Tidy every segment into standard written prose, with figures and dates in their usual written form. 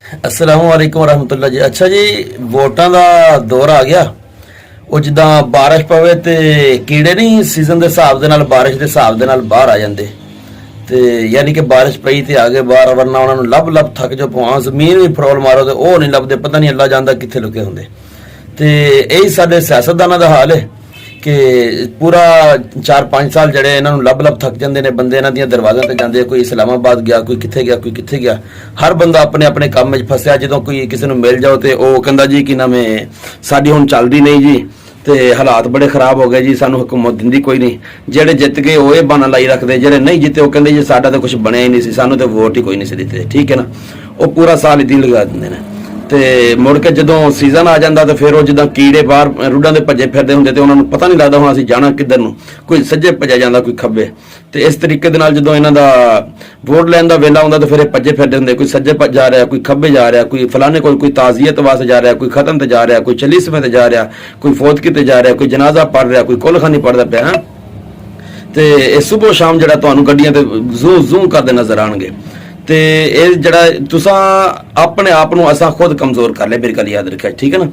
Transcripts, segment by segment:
अस्सलाम वालेकुम रहमतुल्लाह जी। अच्छा जी, ਵੋਟਾਂ ਦਾ ਦੌਰ ਆ ਗਿਆ। ਉਹ ਜਿੱਦਾਂ ਬਾਰਿਸ਼ ਪਵੇ ਤੇ ਕੀੜੇ ਨਹੀਂ ਸੀਜ਼ਨ ਦੇ ਹਿਸਾਬ ਦੇ ਨਾਲ ਬਾਰਿਸ਼ ਦੇ ਹਿਸਾਬ ਦੇ ਨਾਲ ਬਾਹਰ ਆ ਜਾਂਦੇ ਤੇ ਯਾਨੀ ਕਿ ਬਾਰਿਸ਼ ਪਈ ਤੇ ਆ ਗਏ ਬਾਹਰ, ਵਰਨਾ ਉਹਨਾਂ ਨੂੰ ਲੱਭ ਲੱਭ ਥੱਕ ਜੋ ਪਵਾਂ ਜ਼ਮੀਨ ਵੀ ਫਰੋਲ ਮਾਰੋ ਤੇ ਉਹ ਨਹੀਂ ਲੱਭਦੇ, ਪਤਾ ਨਹੀਂ ਅੱਲਾ ਜਾਣਦਾ ਕਿੱਥੇ ਲੁਕੇ ਹੁੰਦੇ। ਤੇ ਇਹੀ ਸਾਡੇ ਸਿਆਸਤਦਾਨਾਂ ਦਾ ਹਾਲ ਹੈ कि पूरा 4-5 साल जड़े इन्होंने लभ लभ थक जाते हैं बंदे इन्हों दरवाज़ों पर जाते, कोई इस्लामाबाद गया, कोई कित्थे गया, कोई कित्थे गया। हर बंदा अपने अपने काम में फसया। जो कोई किसी को मिल जाओ तो वह कहता जी कि नाम साड़ी हुण चलती नहीं जी, तो हालात बड़े खराब हो गए जी, सानू हुकूमत दिंदी कोई नहीं। जेड़े जित गए वो बहाना लाई रखते, जेड़े नहीं जिते वो कहते जी साडा तो कुछ बनया ही नहीं सी, सानू तो वोट ही कोई नहीं सी दिते। ठीक है ना, वो पूरा साल इदां लगा देंदे ने ਤੇ ਮੁੜ ਕੇ ਜਦੋਂ ਸੀਜ਼ਨ ਆ ਜਾਂਦਾ ਤਾਂ ਫਿਰ ਉਹ ਜਿੱਦਾਂ ਕੀੜੇ ਬਾਹਰ ਰੁੱਡਾਂ ਦੇ ਭੱਜੇ ਫਿਰਦੇ ਹੁੰਦੇ ਤੇ ਉਹਨਾਂ ਨੂੰ ਪਤਾ ਨਹੀਂ ਲੱਗਦਾ ਹੁਣ ਅਸੀਂ ਜਾਣਾ ਕਿੱਧਰ ਨੂੰ, ਕੋਈ ਸੱਜੇ ਭੱਜਿਆ ਜਾਂਦਾ, ਕੋਈ ਖੱਬੇ। ਤੇ ਇਸ ਤਰੀਕੇ ਦੇ ਨਾਲ ਜਦੋਂ ਇਹਨਾਂ ਦਾ ਵੋਟ ਲੈਣ ਦਾ ਵੇਲਾ ਆਉਂਦਾ ਤਾਂ ਫਿਰ ਇਹ ਭੱਜੇ ਫਿਰਦੇ ਹੁੰਦੇ, ਕੋਈ ਸੱਜੇ ਜਾ ਰਿਹਾ, ਕੋਈ ਖੱਬੇ ਜਾ ਰਿਹਾ, ਕੋਈ ਫਲਾਣੇ ਕੋਲ ਕੋਈ ਤਾਜ਼ੀਅਤ ਵਾਸਤੇ ਜਾ ਰਿਹਾ, ਕੋਈ ਖਤਮ ਤੇ ਜਾ ਰਿਹਾ, ਕੋਈ ਚਲੀਸਵੇਂ ਤੇ ਜਾ ਰਿਹਾ, ਕੋਈ ਫੌਤਗੀ ਤੇ ਜਾ ਰਿਹਾ, ਕੋਈ ਜਨਾਜ਼ਾ ਪੜ੍ਹ ਰਿਹਾ, ਕੋਈ ਕੁਲਖਾਨੀ ਪੜ੍ਹਦਾ ਪਿਆ ਹੈ। ਤੇ ਇਹ ਸਵੇਰ ਸ਼ਾਮ ਜਿਹੜਾ ਤੁਹਾਨੂੰ ਗੱਡੀਆਂ ਤੇ ਜ਼ੂਮ ਜ਼ੂਮ ਕਰਦੇ ਨਜ਼ਰ ਆਣਗੇ। ਤੇ ਇਹ ਜਿਹੜਾ ਤੁਸੀਂ ਆਪਣੇ ਆਪ ਨੂੰ ਅਸਾਂ ਖੁਦ ਕਮਜ਼ੋਰ ਕਰ ਲਿਆ, ਮੇਰੀ ਗੱਲ ਯਾਦ ਰੱਖਿਆ। ਠੀਕ ਹੈ ਨਾ,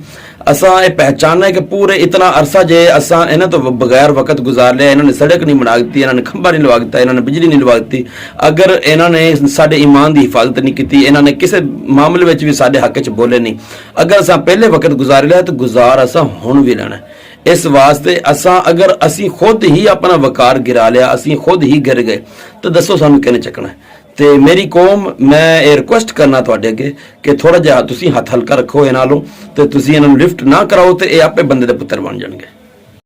ਅਸਾਂ ਇਹ ਪਹਿਚਾਨਣਾ ਹੈ ਕਿ ਪੂਰੇ ਇਤਨਾ ਅਰਸਾ ਜੇ ਅਸਾਂ ਇਹਨਾਂ ਤੋਂ ਬਗੈਰ ਵਕਤ ਗੁਜ਼ਾਰ ਲਿਆ, ਇਹਨਾਂ ਨੇ ਸੜਕ ਨਹੀਂ ਬਣਾ ਦਿੱਤੀ, ਇਹਨਾਂ ਨੇ ਖੰਭਾ ਨਹੀਂ ਲਵਾ ਦਿੱਤਾ, ਇਹਨਾਂ ਨੇ ਬਿਜਲੀ ਨਹੀਂ ਲਵਾ ਦਿੱਤੀ, ਅਗਰ ਇਹਨਾਂ ਨੇ ਸਾਡੇ ਈਮਾਨ ਦੀ ਹਿਫਾਜ਼ਤ ਨਹੀਂ ਕੀਤੀ, ਇਹਨਾਂ ਨੇ ਕਿਸੇ ਮਾਮਲੇ ਵਿੱਚ ਵੀ ਸਾਡੇ ਹੱਕ 'ਚ ਬੋਲੇ ਨਹੀਂ, ਅਗਰ ਅਸਾਂ ਪਹਿਲੇ ਵਕਤ ਗੁਜ਼ਾਰ ਲਿਆ ਤਾਂ ਗੁਜ਼ਾਰ ਅਸਾਂ ਹੁਣ ਵੀ ਲੈਣਾ। इस वास्ते असां अगर असी खुद ही अपना वकार गिरा लिया, असी खुद ही गिर गए तो दसो सानू किहने चकना है। तो मेरी कौम मैं ये रिक्वेस्ट करना तुहाडे अगे कि थोड़ा जिहा तुसीं हथ हल्का रखो इन्हां नालों, ते तुसीं इन्हां नूं लिफ्ट ना कराओ तो ये आपे बंदे दे पुत्तर बन जाणगे।